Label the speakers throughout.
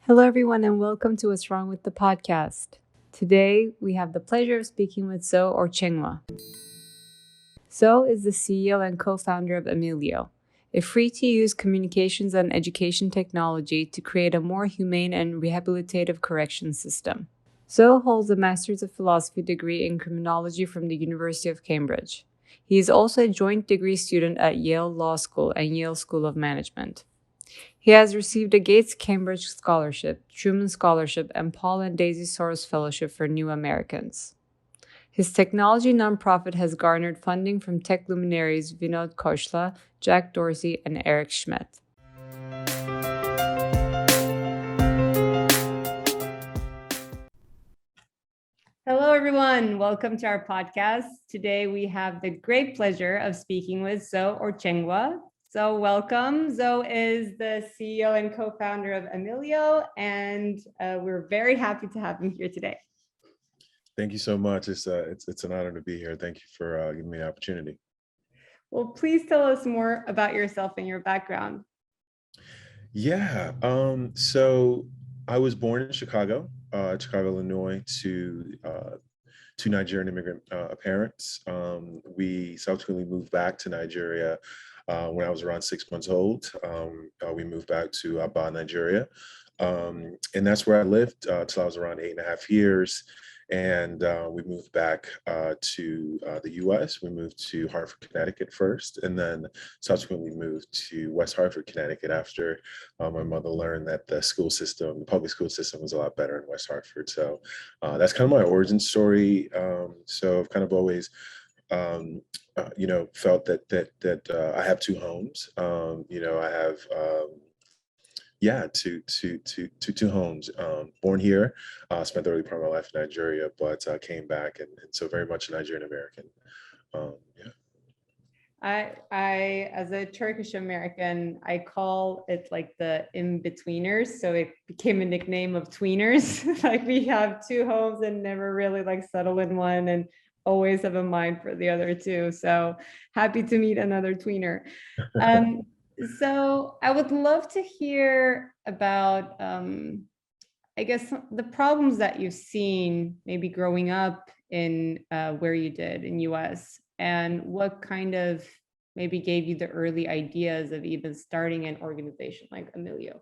Speaker 1: Hello, everyone, and welcome to What's Wrong with the Podcast. Today, we have the pleasure of speaking with Uzoma Orchingwa. Uzoma is the CEO and co-founder of Ameelio, a free-to-use communications and education technology to create a more humane and rehabilitative correction system. Uzoma holds a Master's of Philosophy degree in Criminology from the University of Cambridge. He is also a joint degree student at Yale Law School and Yale School of Management. He has received a Gates Cambridge Scholarship, Truman Scholarship, and Paul and Daisy Soros Fellowship for New Americans. His technology nonprofit has garnered funding from tech luminaries Vinod Khosla, Jack Dorsey, and Eric Schmidt. Hello, everyone. Welcome to our podcast. Today, we have the great pleasure of speaking with Uzoma Orchingwa. So welcome. Uzoma is the CEO and co-founder of Ameelio, and we're very happy to have him here today.
Speaker 2: Thank you so much. It's an honor to be here. Thank you for giving me the opportunity.
Speaker 1: Well, please tell us more about yourself and your background.
Speaker 2: Yeah. So I was born in Chicago, Illinois, to Nigerian immigrant parents. We subsequently moved back to Nigeria when I was around 6 months old. We moved back to Aba, Nigeria. And that's where I lived till I was around 8.5 years. And we moved back to the US. We moved to Hartford, Connecticut first, and then subsequently moved to West Hartford, Connecticut after my mother learned that the public school system was a lot better in West Hartford. So that's kind of my origin story. So I've kind of always felt that I have two homes. I have two homes. Born here, spent the early part of my life in Nigeria, but came back, and so very much a Nigerian American. Yeah.
Speaker 1: I, as a Turkish American, I call it like the in-betweeners. So it became a nickname of tweeners. Like we have two homes and never really like settle in one and always have a mind for the other two. So happy to meet another tweener. So I would love to hear about, I guess, the problems that you've seen maybe growing up in where you did in US, and what kind of maybe gave you the early ideas of even starting an organization like Ameelio.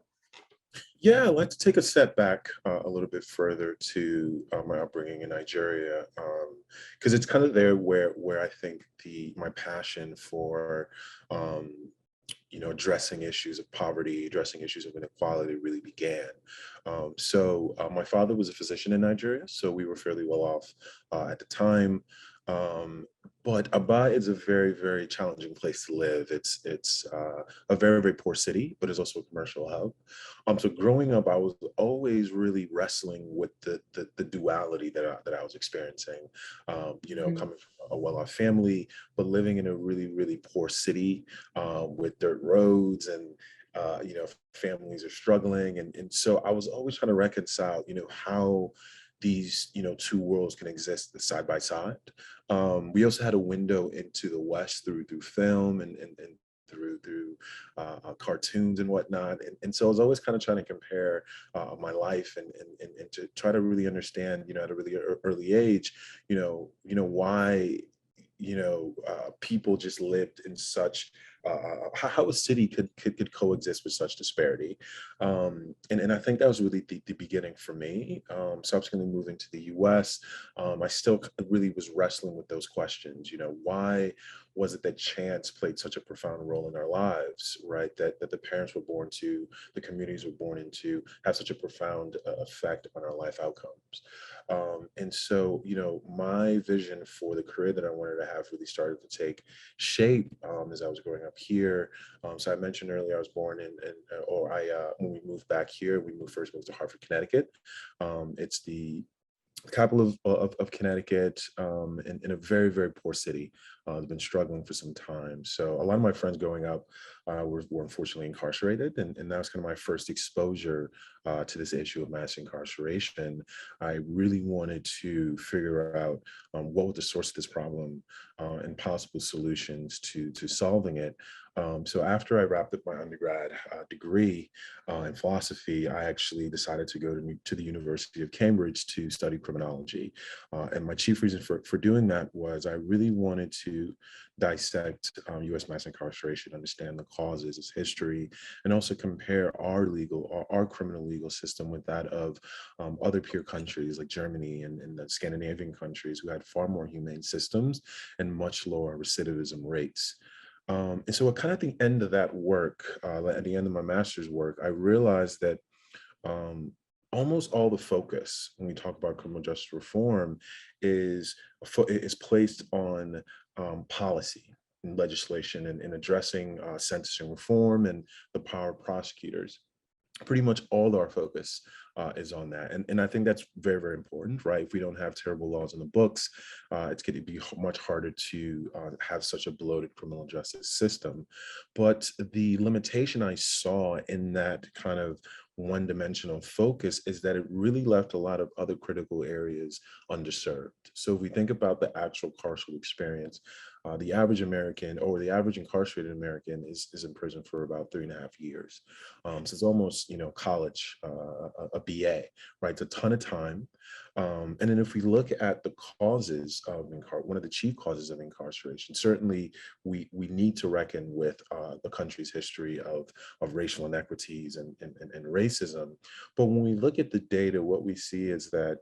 Speaker 2: Yeah, I'd like to take a step back a little bit further to my upbringing in Nigeria, because it's kind of there where I think my passion for addressing issues of poverty, addressing issues of inequality really began. So my father was a physician in Nigeria, so we were fairly well off at the time. But Aba is a very, very challenging place to live. It's a very, very poor city, but it's also a commercial hub. So growing up, I was always really wrestling with the duality that I was experiencing. Coming from a well-off family, but living in a really, really poor city with dirt roads and families are struggling, and so I was always trying to reconcile how these two worlds can exist side by side. We also had a window into the West through film and through cartoons and whatnot, and so I was always kind of trying to compare my life and to try to really understand at a really early age why people just lived in such how a city could coexist with such disparity. And I think that was really the beginning for me. Subsequently moving to the US, I still really was wrestling with those questions. Why was it that chance played such a profound role in our lives, right? That the parents were born to, the communities were born into, have such a profound effect on our life outcomes. And so, my vision for the career that I wanted to have really started to take shape as I was growing up here. So I mentioned earlier I was born when we moved back here, we moved to Hartford, Connecticut. It's the capital of Connecticut, in a very, very poor city. They've been struggling for some time. So a lot of my friends growing up were unfortunately incarcerated. And that was kind of my first exposure to this issue of mass incarceration. I really wanted to figure out what was the source of this problem and possible solutions to solving it. So after I wrapped up my undergrad degree in philosophy, I actually decided to go to the University of Cambridge to study criminology. And my chief reason for doing that was I really wanted to dissect U.S. mass incarceration, understand the causes, its history, and also compare our criminal legal system with that of other peer countries like Germany and the Scandinavian countries who had far more humane systems and much lower recidivism rates. And so at kind of the end of that work, at the end of my master's work, I realized that um, almost all the focus when we talk about criminal justice reform is placed on policy and legislation and addressing sentencing reform and the power of prosecutors. Pretty much all our focus is on that. And I think that's very, very important, right? If we don't have terrible laws in the books, it's going to be much harder to have such a bloated criminal justice system. But the limitation I saw in that kind of one-dimensional focus is that it really left a lot of other critical areas underserved. So if we think about the actual carceral experience, the average American or the average incarcerated American is in prison for about 3.5 years. So it's almost, college, a BA, right? It's a ton of time. And then if we look at the causes of one of the chief causes of incarceration, certainly we need to reckon with the country's history of racial inequities and racism. But when we look at the data, what we see is that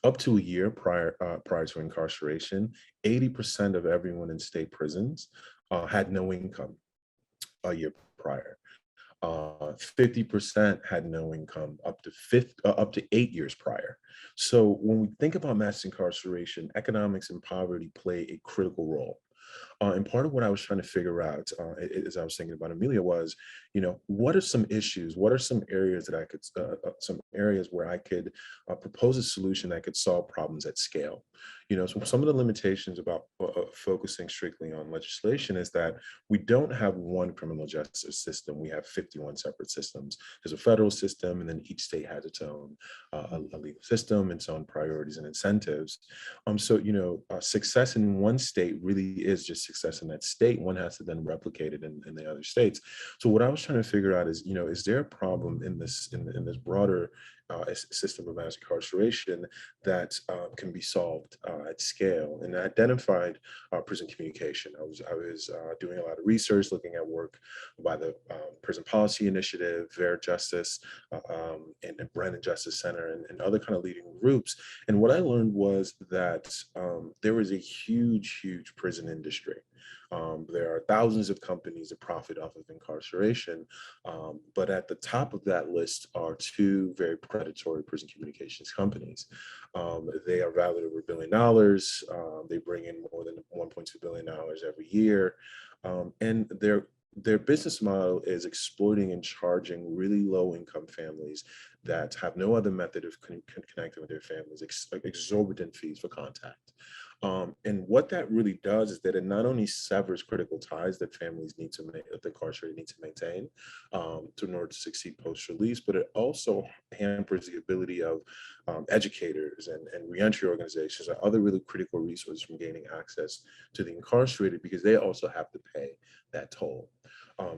Speaker 2: up to a year prior to incarceration, 80% of everyone in state prisons had no income a year prior. 50% had no income up to 8 years prior. So when we think about mass incarceration, economics and poverty play a critical role. And part of what I was trying to figure out as I was thinking about Ameelio was, what are some issues? What are some areas that I could, some areas where I could propose a solution that could solve problems at scale? So some of the limitations about focusing strictly on legislation is that we don't have one criminal justice system. We have 51 separate systems. There's a federal system, and then each state has its own a legal system, its own priorities and incentives. So, success in one state really is just success in that state. One has to then replicate it in the other states. So what I was trying to figure out is there a problem in this broader system of mass incarceration that can be solved at scale? And I identified prison communication. I was doing a lot of research, looking at work by the Prison Policy Initiative, Ver Justice, and Brandon Justice Center, and other kind of leading groups. And what I learned was that there was a huge prison industry. There are thousands of companies that profit off of incarceration, but at the top of that list are two very predatory prison communications companies. They are valued over $1 billion. They bring in more than $1.2 billion every year, and their business model is exploiting and charging really low-income families that have no other method of connecting with their families, exorbitant fees for contact. And what that really does is that it not only severs critical ties that families need to make, that the incarcerated need to maintain in order to succeed post-release, but it also hampers the ability of educators and reentry organizations and other really critical resources from gaining access to the incarcerated, because they also have to pay that toll.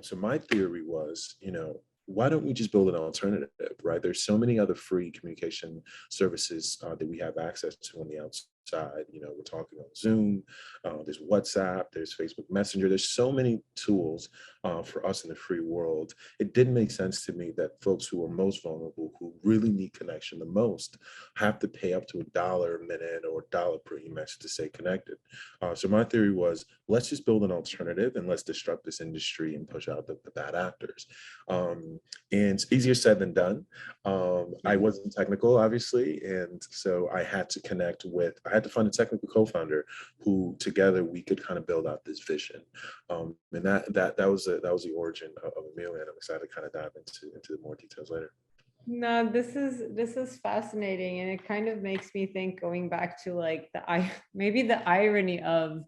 Speaker 2: So my theory was, why don't we just build an alternative, right? There's so many other free communication services that we have access to on the outside. We're talking on Zoom, there's WhatsApp, there's Facebook Messenger. There's so many tools for us in the free world. It didn't make sense to me that folks who are most vulnerable, who really need connection the most, have to pay up to $1 a minute or $1 per e-message to stay connected. So my theory was, let's just build an alternative and let's disrupt this industry and push out the bad actors. And it's easier said than done. I wasn't technical, obviously, and so I had to I had to find a technical co-founder who together we could kind of build out this vision. And that was the origin of Ameelio, and I'm excited to kind of dive into more details later.
Speaker 1: No, this is fascinating, and it kind of makes me think, going back to like maybe the irony of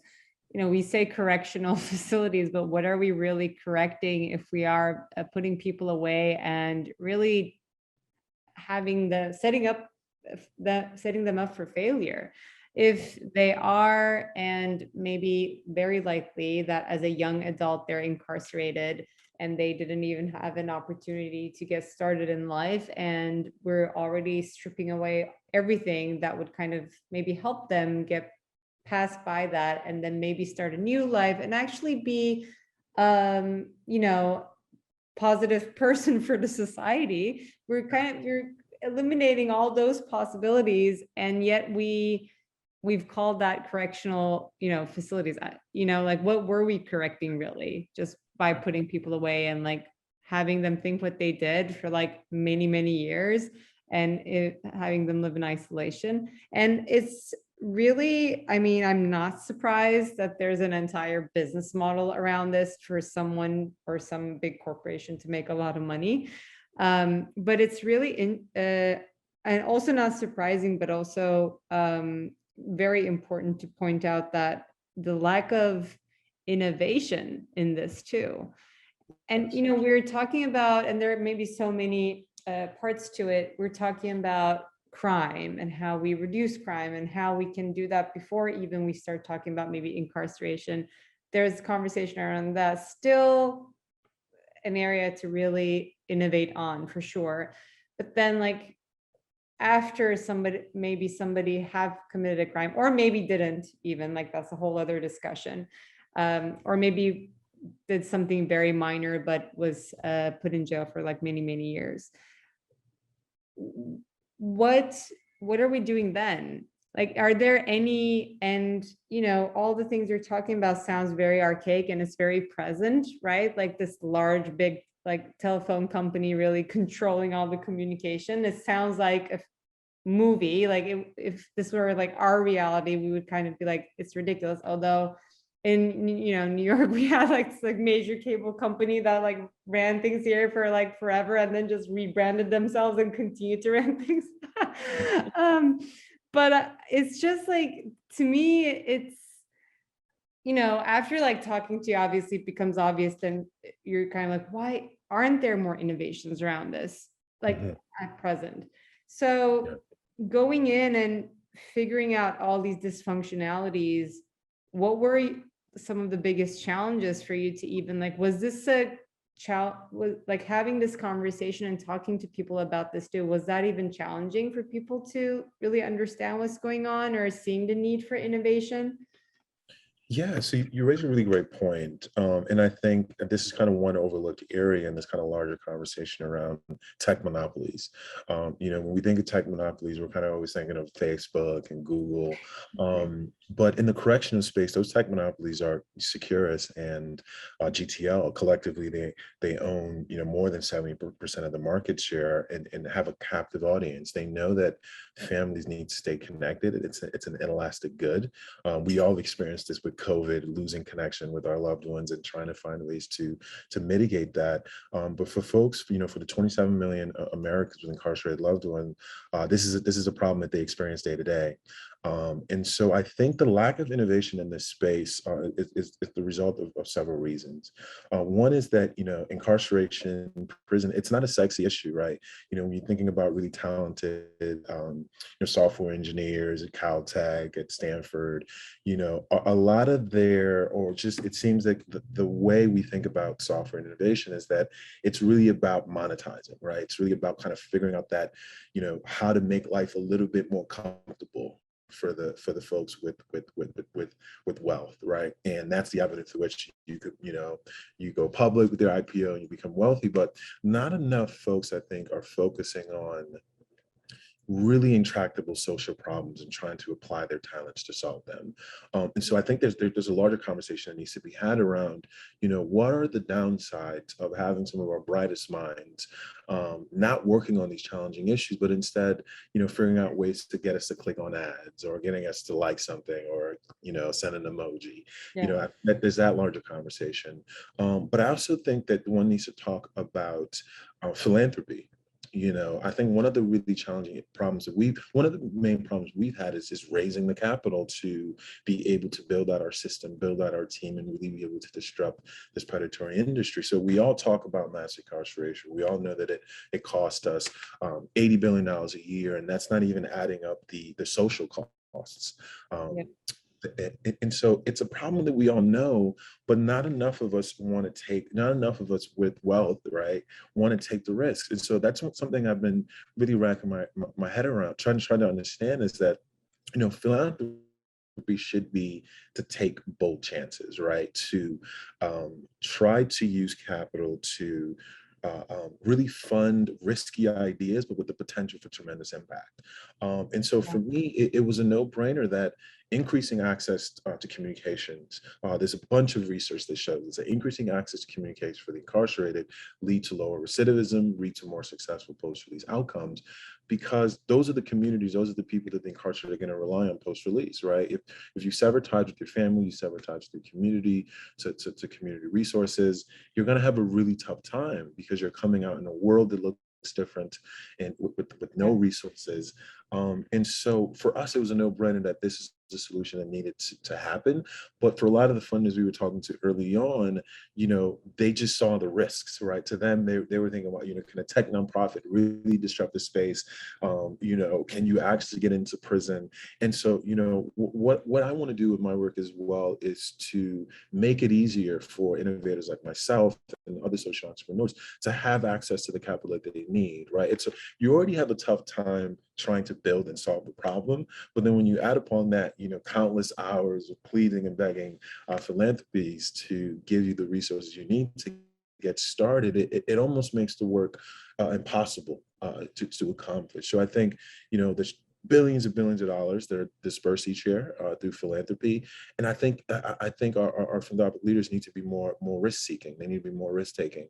Speaker 1: we say correctional facilities, but what are we really correcting if we are putting people away and really setting them up for failure? If they are, and maybe very likely that as a young adult they're incarcerated and they didn't even have an opportunity to get started in life, and we're already stripping away everything that would kind of maybe help them get pass by that and then maybe start a new life and actually be positive person for the society. You're eliminating all those possibilities, and yet we've called that correctional facilities. Like, what were we correcting really, just by putting people away and like having them think what they did for like many years, and having them live in isolation? And it's really, I'm not surprised that there's an entire business model around this for someone or some big corporation to make a lot of money. But it's really and also not surprising, but also very important to point out that the lack of innovation in this too. And we're talking about, and there may be so many parts to it. We're talking about crime and how we reduce crime and how we can do that before even we start talking about maybe incarceration. There's conversation around that, still an area to really innovate on for sure. But then like after somebody have committed a crime, or maybe didn't even, like that's a whole other discussion, or maybe did something very minor but was put in jail for like many years. What are we doing then? Like, are there any, and all the things you're talking about sounds very archaic and it's very present, right? Like this large big like telephone company really controlling all the communication. It sounds like a movie. Like if this were like our reality, we would kind of be like, it's ridiculous. Although in New York, we had like this like major cable company that like ran things here for like forever and then just rebranded themselves and continued to run things. But it's just like, to me, it's after like talking to you, obviously it becomes obvious, then you're kind of like, why aren't there more innovations around this like at present? So going in and figuring out all these dysfunctionalities, what were some of the biggest challenges for you to even like, was this a was like having this conversation and talking to people about this too, was that even challenging for people to really understand what's going on or seeing the need for innovation?
Speaker 2: Yeah, so you raise a really great point. And I think that this is kind of one overlooked area in this kind of larger conversation around tech monopolies. When we think of tech monopolies, we're kind of always thinking of Facebook and Google. But in the correctional space, those tech monopolies are Securus and GTL. Collectively, they own more than 70% of the market share and have a captive audience. They know that families need to stay connected. It's an inelastic good. We all experienced this with COVID, losing connection with our loved ones and trying to find ways to mitigate that. But for folks, for the 27 million Americans with incarcerated loved ones, this is a problem that they experience day to day. And so I think the lack of innovation in this space is the result of several reasons. One is that, incarceration, prison, it's not a sexy issue, right? When you're thinking about really talented software engineers at Caltech, at Stanford, a lot of it seems like the way we think about software innovation is that it's really about monetizing, right? It's really about kind of figuring out that, how to make life a little bit more comfortable for the folks with wealth, right? And that's the evidence to which you could, you go public with your IPO and you become wealthy, but not enough folks, I think, are focusing on really intractable social problems and trying to apply their talents to solve them. And so I think there's a larger conversation that needs to be had around, what are the downsides of having some of our brightest minds not working on these challenging issues, but instead, figuring out ways to get us to click on ads or getting us to like something or, send an emoji.
Speaker 1: Yeah.
Speaker 2: There's that larger conversation. But I also think that one needs to talk about philanthropy. I think one of the really challenging problems one of the main problems we've had is raising the capital to be able to build out our system, build out our team, and really be able to disrupt this predatory industry. So we all talk about mass incarceration. We all know that it cost us $80 billion a year, and that's not even adding up the social costs.
Speaker 1: Yeah.
Speaker 2: And so it's a problem that we all know, but not enough of us not enough of us with wealth, right, want to take the risks. And so that's something I've been really racking my head around, trying to understand is that, philanthropy should be to take bold chances, right? To try to use capital to really fund risky ideas, but with the potential for tremendous impact. And so for me, it was a no-brainer that increasing access to communications, there's a bunch of research that shows that increasing access to communications for the incarcerated lead to lower recidivism, lead to more successful post-release outcomes, because those are the communities, those are the people that the incarcerated are going to rely on post-release, right? If you sever ties with your family, you sever ties with your community, to community resources, you're going to have a really tough time because you're coming out in a world that looks different and with no resources. And so for us, it was a no-brainer that this is a solution that needed to happen. But for a lot of the funders we were talking to early on, they just saw the risks, right? To them, they were thinking about, can a tech nonprofit really disrupt the space? Can you actually get into prison? And so, what I want to do with my work as well is to make it easier for innovators like myself and other social entrepreneurs to have access to the capital that they need, right? You already have a tough time trying to build and solve a problem, but then when you add upon that, countless hours of pleading and begging philanthropies to give you the resources you need to get started, it almost makes the work impossible to accomplish. So I think, there's billions and billions of dollars that are dispersed each year through philanthropy, and I think our philanthropic leaders need to be more risk seeking. They need to be more risk taking,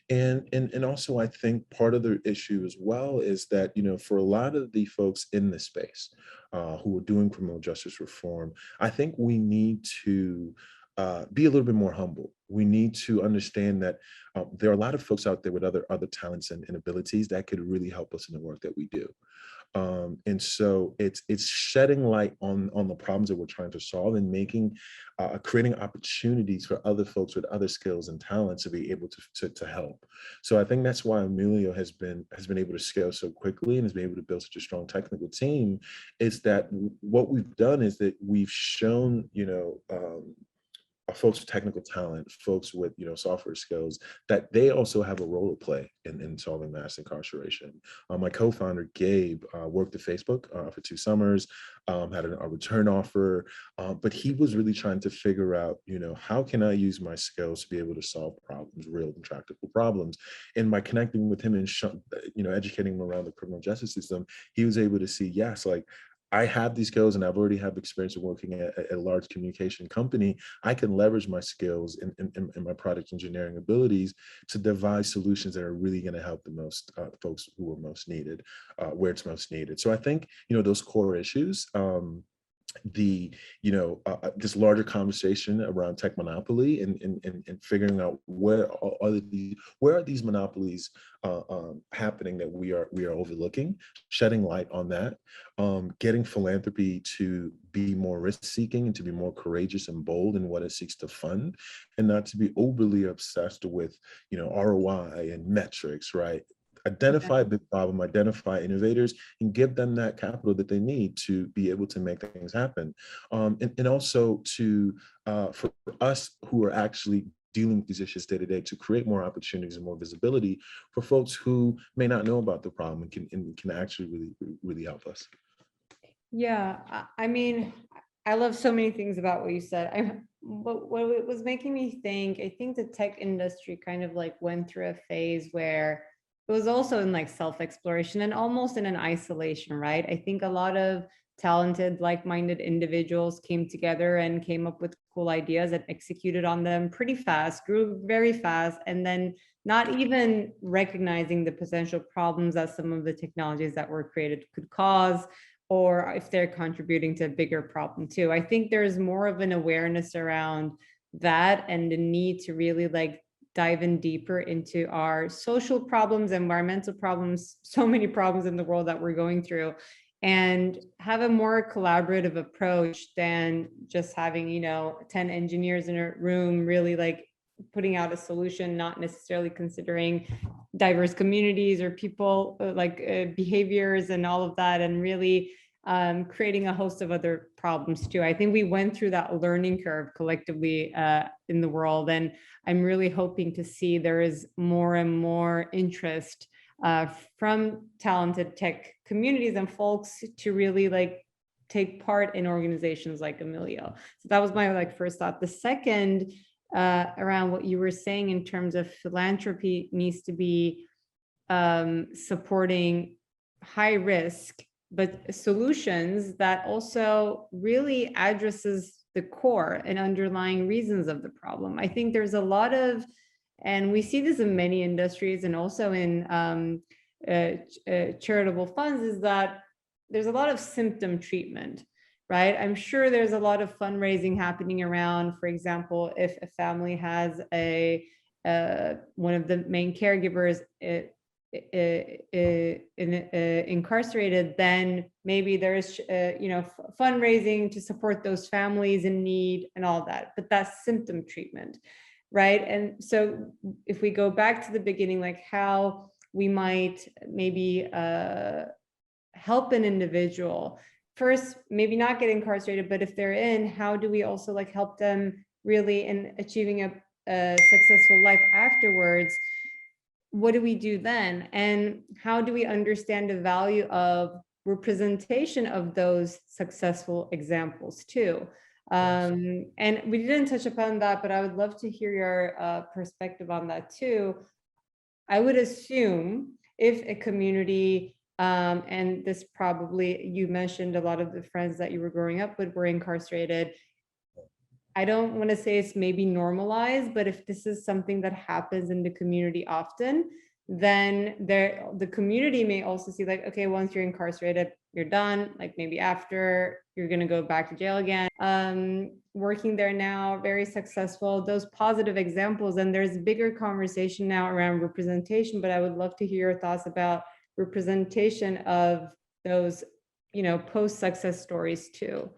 Speaker 2: and also I think part of the issue as well is that for a lot of the folks in this space who are doing criminal justice reform, I think we need to be a little bit more humble. We need to understand that there are a lot of folks out there with other talents and abilities that could really help us in the work that we do. And so it's shedding light on the problems that we're trying to solve and creating opportunities for other folks with other skills and talents to be able to help. So I think that's why Ameelio has been able to scale so quickly and has been able to build such a strong technical team. Is that what we've done is that we've shown folks with technical talent, folks with software skills, that they also have a role to play in solving mass incarceration. My co-founder Gabe worked at Facebook for 2 summers, had a return offer, but he was really trying to figure out, how can I use my skills to be able to solve problems, real intractable problems. And by connecting with him and educating him around the criminal justice system, he was able to see, yes, like, I have these skills and I've already have experience of working at a large communication company. I can leverage my skills and my product engineering abilities to devise solutions that are really going to help the most folks who are most needed, where it's most needed. So I think, those core issues, this larger conversation around tech monopoly and figuring out where are these monopolies happening that we are overlooking, shedding light on that, getting philanthropy to be more risk seeking and to be more courageous and bold in what it seeks to fund, and not to be overly obsessed with ROI and metrics, right? Identify the problem, identify innovators, and give them that capital that they need to be able to make things happen. And also for us who are actually dealing with these issues day to day, to create more opportunities and more visibility for folks who may not know about the problem and can actually really, really help us.
Speaker 1: Yeah, I mean, I love so many things about what you said. But what it was making me think, I think the tech industry kind of like went through a phase where it was also in like self-exploration and almost in an isolation, right? I think a lot of talented, like-minded individuals came together and came up with cool ideas and executed on them pretty fast, grew very fast, and then not even recognizing the potential problems that some of the technologies that were created could cause, or if they're contributing to a bigger problem too. I think there's more of an awareness around that and the need to really like dive in deeper into our social problems, environmental problems, so many problems in the world that we're going through, and have a more collaborative approach than just having, 10 engineers in a room really like putting out a solution, not necessarily considering diverse communities or people behaviors and all of that, and really creating a host of other problems too. I think we went through that learning curve collectively in the world, and I'm really hoping to see there is more and more interest from talented tech communities and folks to really like take part in organizations like Ameelio. So that was my first thought. The second, around what you were saying in terms of philanthropy needs to be supporting high risk, but solutions that also really addresses the core and underlying reasons of the problem. I think there's a lot of, and we see this in many industries and also in charitable funds, is that there's a lot of symptom treatment, right? I'm sure there's a lot of fundraising happening around, for example, if a family has one of the main caregivers incarcerated, then maybe there's fundraising to support those families in need and all that, but that's symptom treatment, right? And so if we go back to the beginning, like how we might maybe help an individual first, maybe not get incarcerated, but if they're in, how do we also like help them really in achieving a successful life afterwards? What do we do then? And how do we understand the value of representation of those successful examples too? And we didn't touch upon that, but I would love to hear your perspective on that too. I would assume if a community, and this probably, you mentioned a lot of the friends that you were growing up with were incarcerated. I don't want to say it's maybe normalized, but if this is something that happens in the community often, then the community may also see like, okay, once you're incarcerated, you're done. Like maybe after you're going to go back to jail again. Working there now, very successful, those positive examples. And there's bigger conversation now around representation, but I would love to hear your thoughts about representation of those, post-success stories too.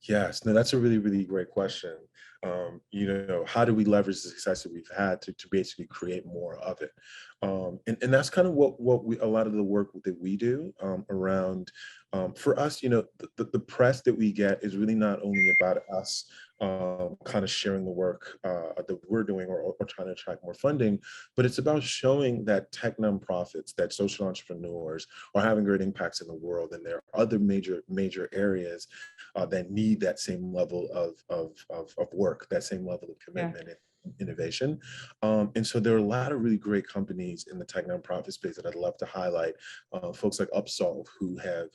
Speaker 2: Yes, no, that's a really, really great question. How do we leverage the success that we've had to basically create more of it? And that's kind of what we, a lot of the work that we do around, for us, the press that we get is really not only about us kind of sharing the work that we're doing or trying to attract more funding, but it's about showing that tech nonprofits, that social entrepreneurs are having great impacts in the world, and there are other major areas that need that same level of work, that same level of commitment. Yeah. Innovation. And so there are a lot of really great companies in the tech nonprofit space that I'd love to highlight. Folks like Upsolve, who have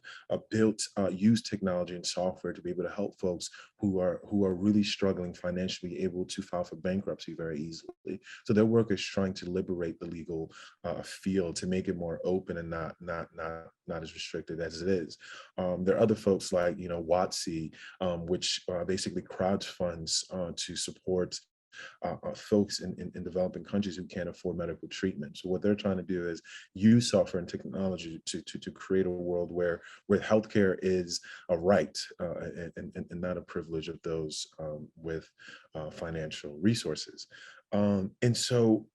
Speaker 2: used technology and software to be able to help folks who are really struggling financially, able to file for bankruptcy very easily. So their work is trying to liberate the legal field, to make it more open and not as restricted as it is. There are other folks like WotC, which basically crowdfunds to support folks in developing countries who can't afford medical treatment. So what they're trying to do is use software and technology to create a world where healthcare is a right and not a privilege of those with financial resources. And so,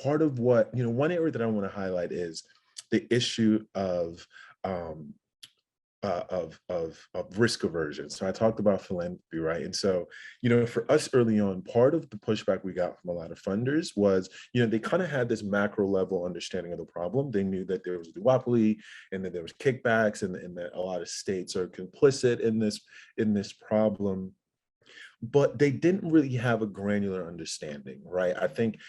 Speaker 2: part of what, one area that I want to highlight is the issue of risk aversion. So I talked about philanthropy, right? And so, for us early on, part of the pushback we got from a lot of funders was, they kind of had this macro level understanding of the problem. They knew that there was a duopoly and that there was kickbacks and that a lot of states are complicit in this problem. But they didn't really have a granular understanding, right? I think,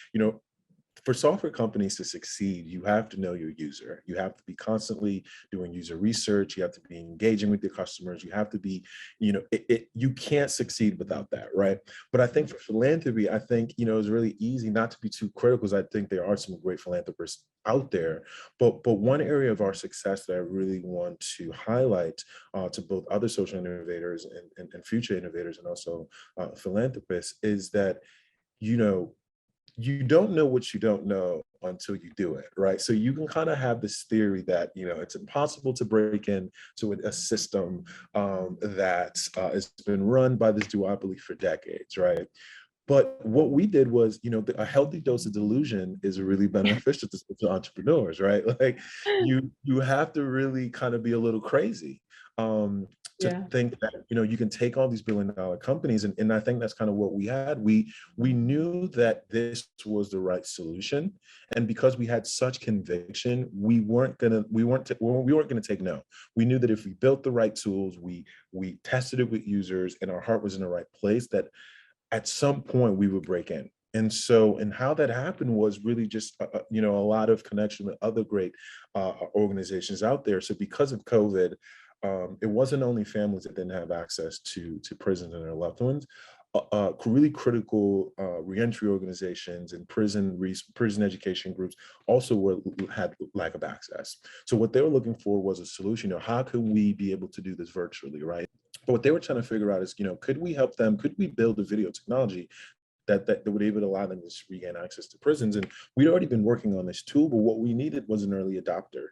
Speaker 2: for software companies to succeed, you have to know your user. You have to be constantly doing user research. You have to be engaging with your customers. You have to be, you can't succeed without that, right? But I think for philanthropy, I think, it's really easy not to be too critical, because I think there are some great philanthropists out there. But one area of our success that I really want to highlight to both other social innovators and future innovators and also philanthropists is that you know, you don't know what you don't know until you do it, right? So you can kind of have this theory that, it's impossible to break into a system that has been run by this duopoly for decades, right? But what we did was, a healthy dose of delusion is really beneficial to entrepreneurs, right? Like you have to really kind of be a little crazy to
Speaker 1: Yeah.
Speaker 2: think that, you can take all these billion-dollar companies. And I think that's kind of what we had. We knew that this was the right solution. And because we had such conviction, we weren't gonna take no. We knew that if we built the right tools, we tested it with users, and our heart was in the right place, that at some point we would break in. And how that happened was really just, a lot of connection with other great organizations out there. So because of COVID, it wasn't only families that didn't have access to prisons and their loved ones. Really critical reentry organizations and prison education groups also had lack of access. So what they were looking for was a solution. How could we be able to do this virtually, right? But what they were trying to figure out is, could we help them? Could we build a video technology that would able to allow them to regain access to prisons? And we'd already been working on this tool, but what we needed was an early adopter,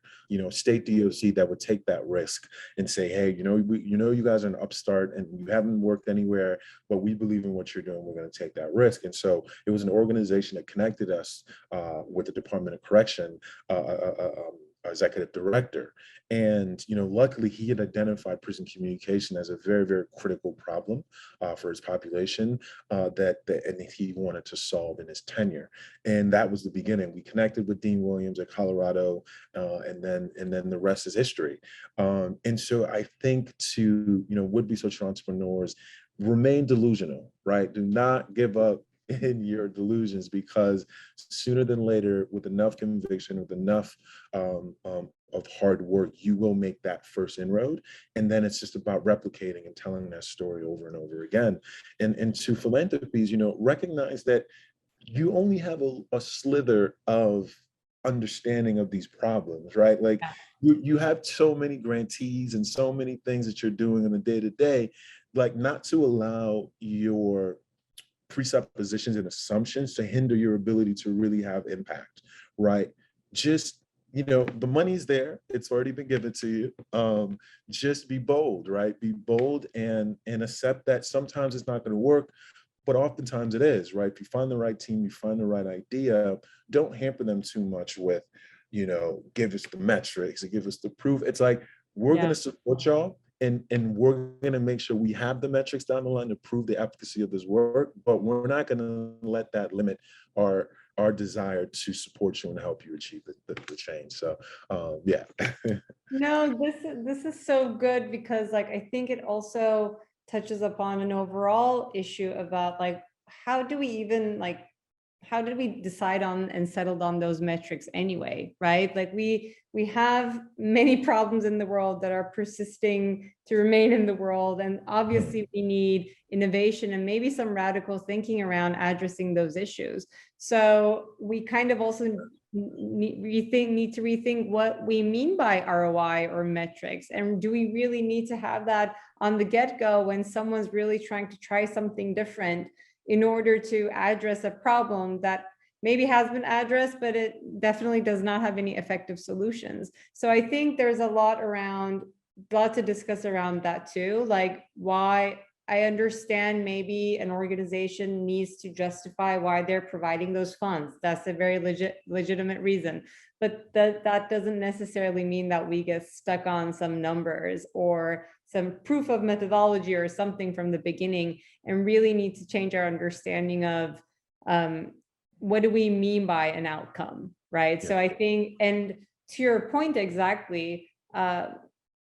Speaker 2: state DOC that would take that risk and say, hey, you guys are an upstart and you haven't worked anywhere, but we believe in what you're doing. We're going to take that risk. And so it was an organization that connected us with the Department of Correction, executive director. And luckily he had identified prison communication as a very, very critical problem for his population and he wanted to solve in his tenure. And that was the beginning. We connected with Dean Williams at Colorado, and then the rest is history. And so I think to would-be social entrepreneurs, remain delusional, right? Do not give up in your delusions, because sooner than later, with enough conviction, with enough of hard work, you will make that first inroad. And then it's just about replicating and telling that story over and over again. And to philanthropies, recognize that you only have a slither of understanding of these problems, right? Like you have so many grantees and so many things that you're doing in the day-to-day, like not to allow your presuppositions and assumptions to hinder your ability to really have impact, right? Just, the money's there. It's already been given to you. Just be bold, right? Be bold and accept that sometimes it's not going to work, but oftentimes it is, right? If you find the right team, you find the right idea, don't hamper them too much with, give us the metrics and give us the proof. It's like, we're going to support y'all, and we're going to make sure we have the metrics down the line to prove the efficacy of this work, but we're not going to let that limit our desire to support you and help you achieve the change. So yeah.
Speaker 1: No, this is so good, because like I think it also touches upon an overall issue about like how do we even like how did we decide on and settled on those metrics anyway, right? Like we have many problems in the world that are persisting to remain in the world, and obviously we need innovation and maybe some radical thinking around addressing those issues. So we kind of also need to rethink what we mean by ROI or metrics, and do we really need to have that on the get-go when someone's really trying to try something different in order to address a problem that maybe has been addressed, but it definitely does not have any effective solutions. So I think there's a lot to discuss around that too, like why I understand maybe an organization needs to justify why they're providing those funds. That's a very legitimate reason, but that doesn't necessarily mean that we get stuck on some numbers or some proof of methodology or something from the beginning, and really need to change our understanding of what do we mean by an outcome, right? Yeah. So I think, and to your point exactly,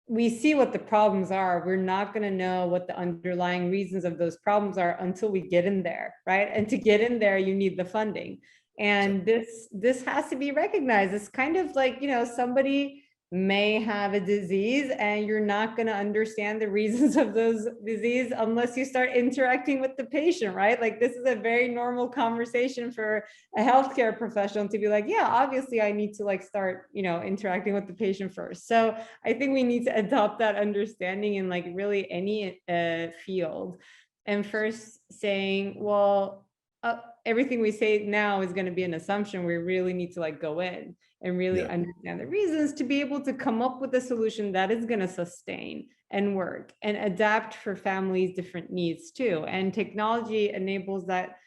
Speaker 1: we see what the problems are. We're not going to know what the underlying reasons of those problems are until we get in there, right? And to get in there, you need the funding. And this has to be recognized. It's kind of like, somebody may have a disease and you're not going to understand the reasons of those disease unless you start interacting with the patient, right? Like this is a very normal conversation for a healthcare professional to be like, yeah, obviously I need to like start, interacting with the patient first. So I think we need to adopt that understanding in like really any field. And first saying, well, everything we say now is going to be an assumption. We really need to like go in and really
Speaker 2: Yeah.
Speaker 1: understand the reasons to be able to come up with a solution that is going to sustain and work and adapt for families' different needs too. And technology enables that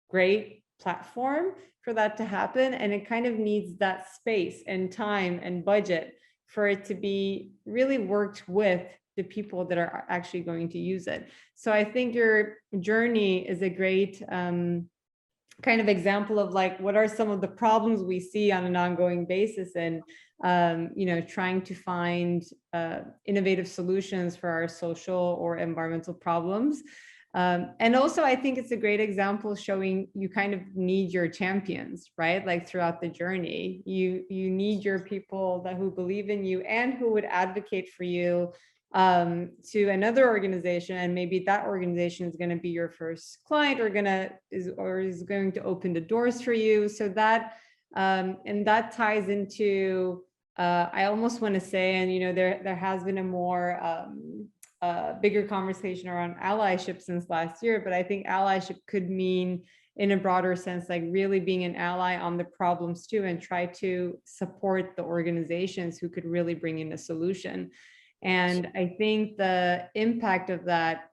Speaker 1: great platform for that to happen. And it kind of needs that space and time and budget for it to be really worked with the people that are actually going to use it. So I think your journey is a great kind of example of like, what are some of the problems we see on an ongoing basis, and trying to find innovative solutions for our social or environmental problems. And also, I think it's a great example showing you kind of need your champions, right? Like throughout the journey, you need your people who believe in you and who would advocate for you to another organization, and maybe that organization is going to be your first client, or is going to open the doors for you. So that and that ties into I almost want to say, and there has been a more bigger conversation around allyship since last year, but I think allyship could mean, in a broader sense, like really being an ally on the problems too, and try to support the organizations who could really bring in a solution. And I think the impact of that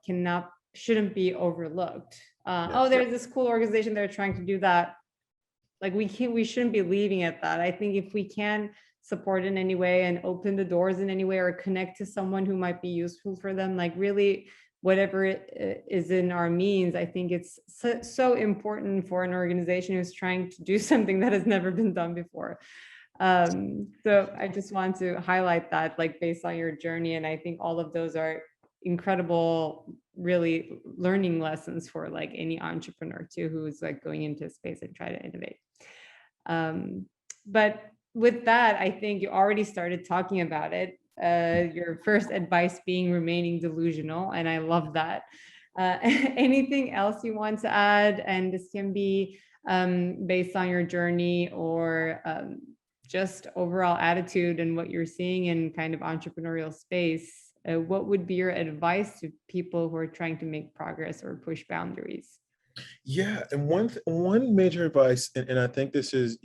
Speaker 1: shouldn't be overlooked. Oh, there's this cool organization that are trying to do that. Like we shouldn't be leaving at that. I think if we can support in any way and open the doors in any way, or connect to someone who might be useful for them, like really whatever it is in our means, I think it's so important for an organization who's trying to do something that has never been done before. So I just want to highlight that, like based on your journey, and I think all of those are incredible, really learning lessons for like any entrepreneur too, who's like going into a space and try to innovate. But with that, I think you already started talking about it. Your first advice being remaining delusional, and I love that. Anything else you want to add? And this can be based on your journey, or just overall attitude and what you're seeing in kind of entrepreneurial space. What would be your advice to people who are trying to make progress or push boundaries?
Speaker 2: Yeah, and one major advice, and I think this is,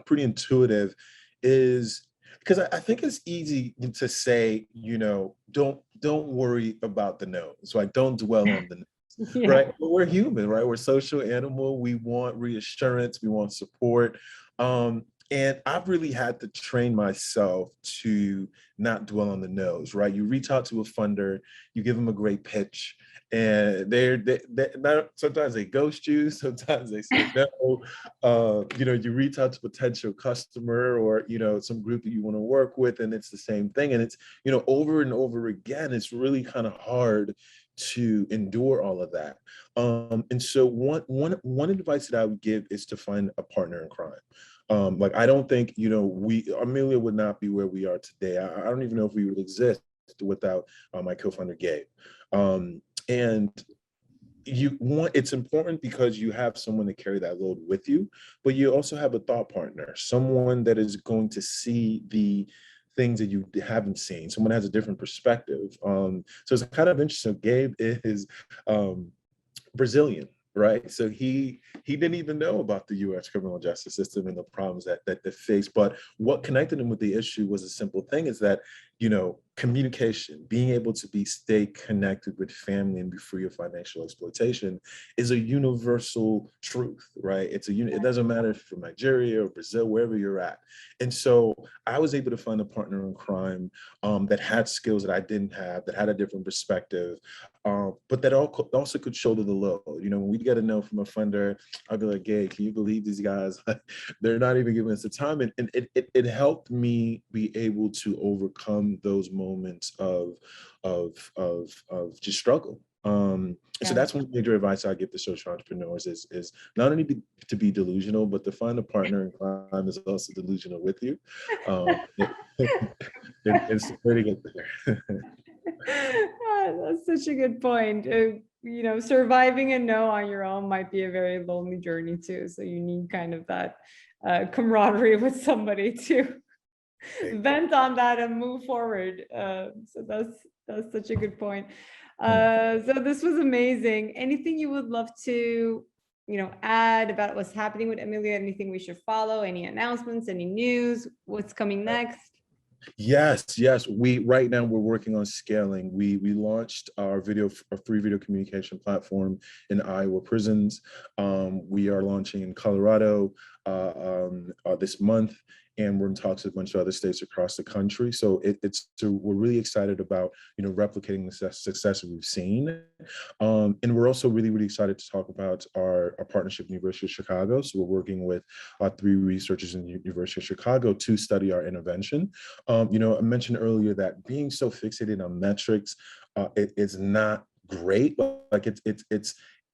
Speaker 2: pretty intuitive, is because I think it's easy to say, don't worry about the no's, like don't dwell on the no's,
Speaker 1: Yeah.
Speaker 2: right? But we're human, right? We're a social animal. We want reassurance. We want support. And I've really had to train myself to not dwell on the no's, right? You reach out to a funder, you give them a great pitch, and they're not, sometimes they ghost you, sometimes they say no. You reach out to potential customer, or some group that you want to work with, and it's the same thing. And it's over and over again. It's really kind of hard to endure all of that. And so one advice that I would give is to find a partner in crime. Like I don't think Ameelio would not be where we are today. I don't even know if we would exist without my co-founder Gabe. And it's important because you have someone to carry that load with you, but you also have a thought partner, someone that is going to see the things that you haven't seen. Someone has a different perspective. So it's kind of interesting. Gabe is Brazilian, right? So he didn't even know about the U.S. criminal justice system and the problems that they face. But what connected him with the issue was a simple thing: is that communication, being able to stay connected with family and be free of financial exploitation, is a universal truth, right? It doesn't matter if you're from Nigeria or Brazil, wherever you're at. And so I was able to find a partner in crime that had skills that I didn't have, that had a different perspective, but that also could shoulder the load. When we get a no from a funder, I'll be like, "Hey, can you believe these guys? They're not even giving us the time." And it helped me be able to overcome those moments of just struggle. So that's one major advice I give to social entrepreneurs is not only to be delusional, but to find a partner in crime is also delusional with you. And supporting it there.
Speaker 1: That's such a good point. Surviving a no on your own might be a very lonely journey too. So you need kind of that camaraderie with somebody to vent on that and move forward. So that's such a good point. So this was amazing. Anything you would love to add about what's happening with Ameelio? Anything we should follow? Any announcements? Any news? What's coming next?
Speaker 2: Yes. We right now we're working on scaling. We launched our free video communication platform in Iowa prisons. We are launching in Colorado this month, and we're in talks with a bunch of other states across the country. So we're really excited about replicating the success that we've seen, and we're also really excited to talk about our partnership with the University of Chicago. So we're working with 3 researchers in the University of Chicago to study our intervention. I mentioned earlier that being so fixated on metrics, it's not great. Like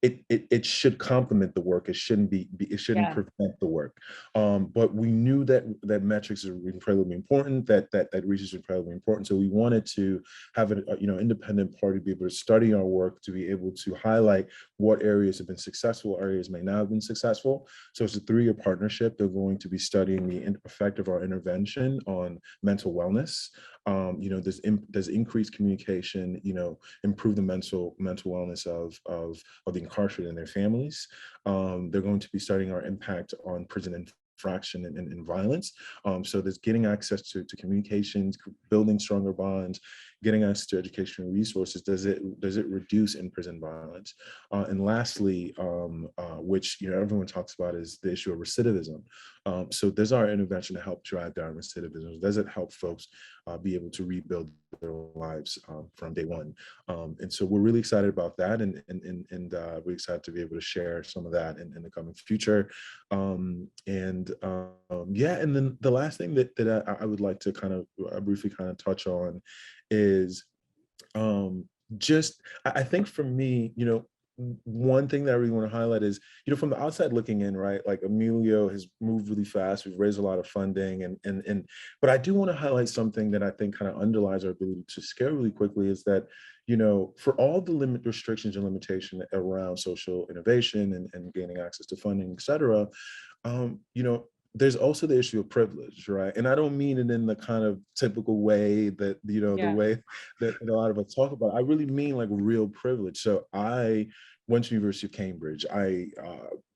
Speaker 2: it should complement the work. It shouldn't it shouldn't prevent the work. But we knew that metrics are incredibly important, that research is incredibly important. So we wanted to have an independent party be able to study our work, to be able to highlight what areas have been successful, areas may not have been successful. So it's a 3-year partnership. They're going to be studying the effect of our intervention on mental wellness. There's increased communication, improve the mental wellness of the incarcerated and their families. They're going to be studying our impact on prison infraction and violence. So there's getting access to communications, building stronger bonds, getting access to educational resources. Does it reduce in-prison violence? And lastly, which everyone talks about, is the issue of recidivism. So there's our intervention to help drive down recidivism. Does it help folks be able to rebuild their lives from day one? And so we're really excited about that, and we're excited to be able to share some of that in the coming future. And then the last thing that I would like to kind of briefly kind of touch on is I think for me, one thing that I really want to highlight is, from the outside looking in, right? Like Ameelio has moved really fast. We've raised a lot of funding, but I do want to highlight something that I think kind of underlies our ability to scale really quickly, is that, for all the restrictions and limitation around social innovation and gaining access to funding, et cetera, there's also the issue of privilege, right? And I don't mean it in the kind of typical way that, the way that a lot of us talk about. I really mean like real privilege. So I went to the University of Cambridge.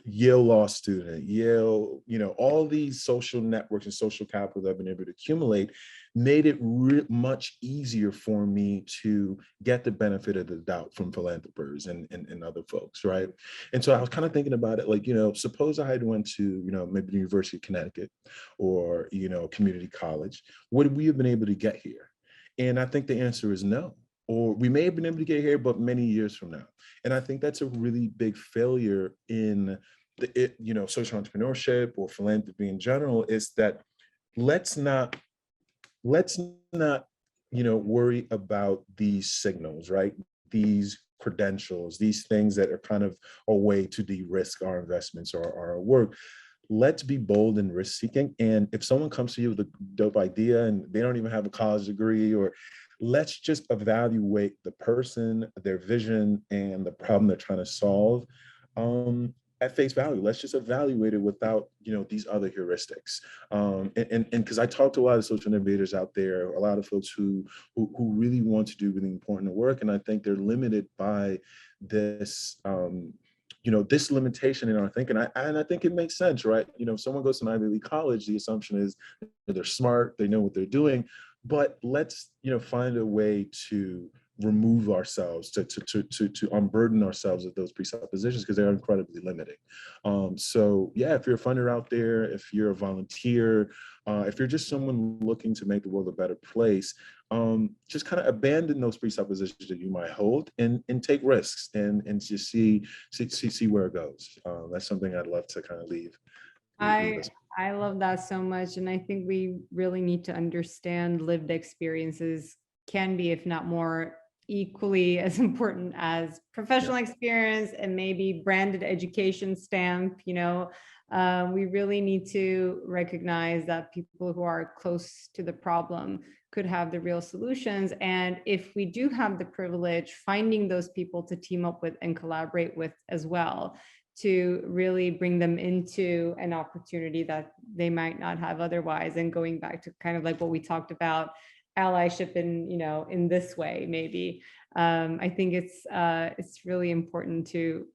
Speaker 2: Yale law student, Yale, all these social networks and social capital that I've been able to accumulate made it much easier for me to get the benefit of the doubt from philanthropers and other folks, right? And so I was kind of thinking about it, like, suppose I had went to, maybe the University of Connecticut or, community college, would we have been able to get here? And I think the answer is no. Or we may have been able to get here, but many years from now. And I think that's a really big failure in social entrepreneurship or philanthropy in general, is that let's not worry about these signals, right? These credentials, these things that are kind of a way to de-risk our investments or our work. Let's be bold and risk seeking. And if someone comes to you with a dope idea and they don't even have a college degree, or let's just evaluate the person, their vision, and the problem they're trying to solve at face value. Let's just evaluate it without, these other heuristics. And because I talk to a lot of social innovators out there, a lot of folks who really want to do really important work, and I think they're limited by this. This limitation in our thinking, and I think it makes sense, right? If someone goes to an Ivy League college, the assumption is they're smart, they know what they're doing, but let's, find a way to remove ourselves, to unburden ourselves of those presuppositions, because they're incredibly limiting. So yeah, if you're a funder out there, if you're a volunteer, if you're just someone looking to make the world a better place, just kind of abandon those presuppositions that you might hold and take risks and just see where it goes. That's something I'd love to kind of leave us.
Speaker 1: I love that so much. And I think we really need to understand lived experiences can be, if not more, equally as important as professional experience and maybe branded education stamp. We really need to recognize that people who are close to the problem could have the real solutions. And if we do have the privilege, finding those people to team up with and collaborate with as well, to really bring them into an opportunity that they might not have otherwise. And going back to kind of like what we talked about allyship in, in this way, maybe. I think it's really important to,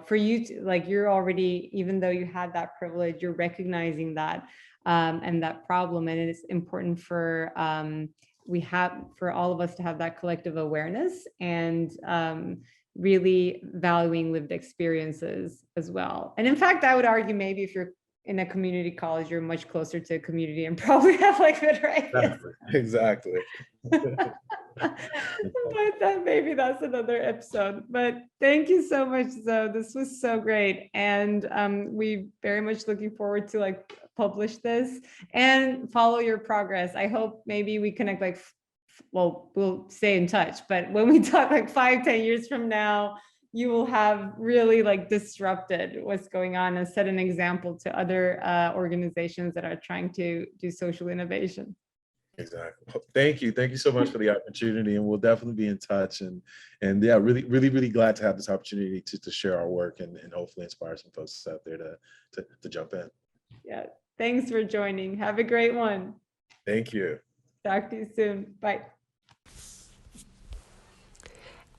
Speaker 1: for you to, like, you're already, even though you had that privilege, you're recognizing that, and that problem. And it's important for, for all of us to have that collective awareness, and really valuing lived experiences as well. And in fact, I would argue maybe if you're in a community college, you're much closer to a community and probably have like good rights.
Speaker 2: Exactly.
Speaker 1: But maybe that's another episode. But thank you so much, Zoe. This was so great. And we very much looking forward to like publish this and follow your progress. I hope maybe we connect like, well, we'll stay in touch, but when we talk like 5-10 years from now, you will have really like disrupted what's going on and set an example to other organizations that are trying to do social innovation.
Speaker 2: Exactly. Thank you so much for the opportunity, and we'll definitely be in touch. And yeah, really glad to have this opportunity to share our work and hopefully inspire some folks out there to jump in.
Speaker 1: Yeah, thanks for joining. Have a great one.
Speaker 2: Thank you.
Speaker 1: Talk to you soon. Bye.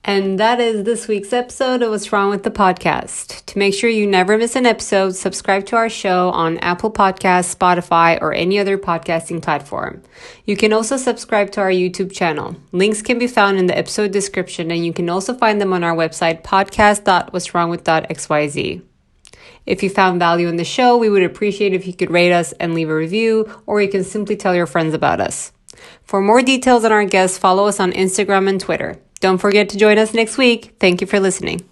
Speaker 3: And that is this week's episode of What's Wrong with the Podcast. To make sure you never miss an episode, subscribe to our show on Apple Podcasts, Spotify, or any other podcasting platform. You can also subscribe to our YouTube channel. Links can be found in the episode description, and you can also find them on our website, podcast.what'swrongwith.xyz. If you found value in the show, we would appreciate if you could rate us and leave a review, or you can simply tell your friends about us. For more details on our guests, follow us on Instagram and Twitter. Don't forget to join us next week. Thank you for listening.